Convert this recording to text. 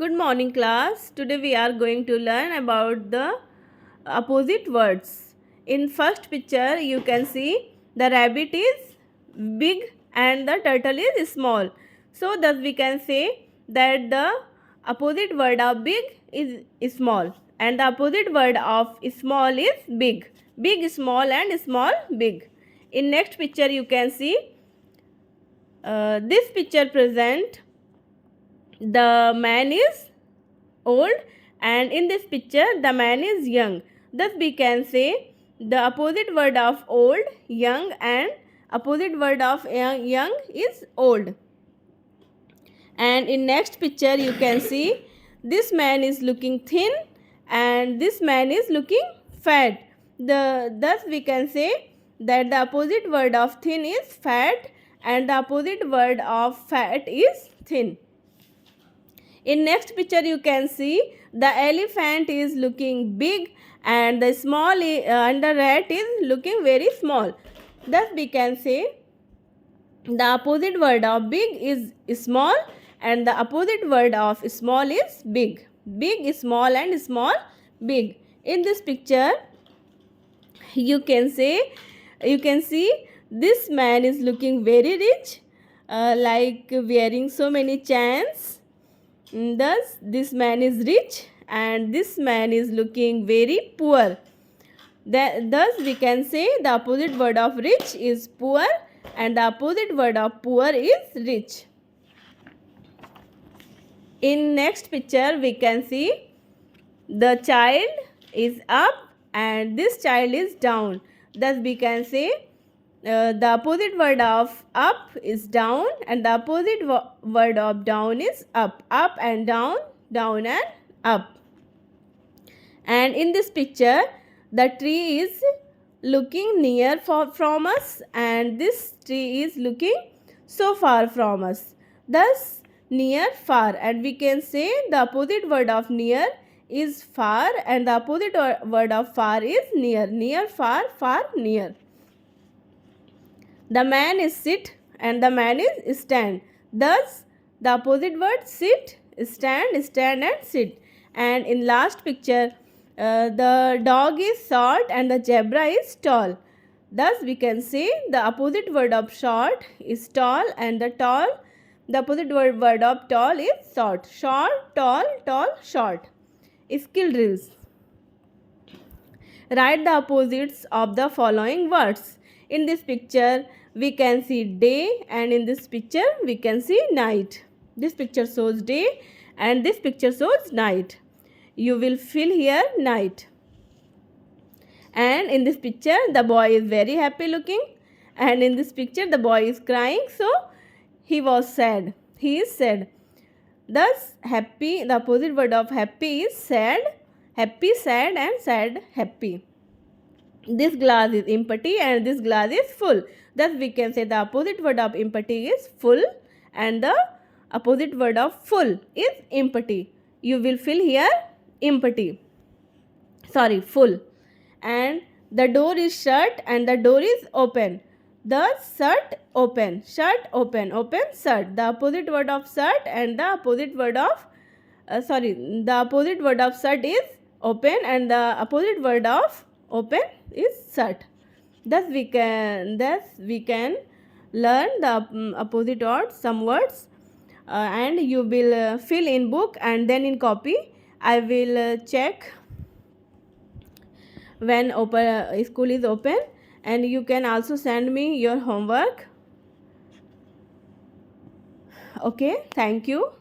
Good morning, class. Today we are going to learn about the opposite words. In first picture, you can see the rabbit is big and the turtle is small. So thus we can say that the opposite word of big is small and the opposite word of small is big. Big, small and small, big. In next picture, you can see this picture present the man is old and in this picture the man is young. Thus we can say the opposite word of old, young, and opposite word of young is old. And in next picture you can see this man is looking thin and this man is looking fat. Thus we can say that the opposite word of thin is fat and the opposite word of fat is thin. In next picture you can see the elephant is looking big and the and the rat is looking very small. Thus we can say the opposite word of big is small and the opposite word of small is big. Big, small and small, big. In this picture you can see this man is looking very rich, like wearing so many chains. Thus, this man is rich and this man is looking very poor. Thus, we can say the opposite word of rich is poor and the opposite word of poor is rich. In next picture, we can see the child is up and this child is down. Thus, we can say the opposite word of up is down and the opposite word of down is up. Up and down, down and up. And in this picture the tree is looking near from us and this tree is looking so far from us. Thus near, far, and we can say the opposite word of near is far and the opposite word of far is near. Near, far, far, near. The man is sit and the man is stand. Thus, the opposite word sit, stand and sit. And in last picture, the dog is short and the zebra is tall. Thus, we can say the opposite word of short is tall and the opposite word of tall is short. Short, tall, tall, short. Skill drills. Write the opposites of the following words. In this picture, we can see day and in this picture, we can see night. This picture shows day and this picture shows night. You will fill here night. And in this picture, the boy is very happy looking. And in this picture, the boy is crying. So, he was sad. He is sad. Thus, happy, the opposite word of happy is sad. Happy, sad and sad, happy. This glass is empty and this glass is full. Thus we can say the opposite word of empty is full and the opposite word of full is empty. You will fill here empty. Sorry, full. And the door is shut and the door is open. Thus shut, open, open, shut. The opposite word of shut and the opposite word of the opposite word of shut is open and the opposite word of open is shut. Thus we can learn the opposite words, some words, and you will fill in book and then in copy. I will check when school is open, and you can also send me your homework. Okay, thank you.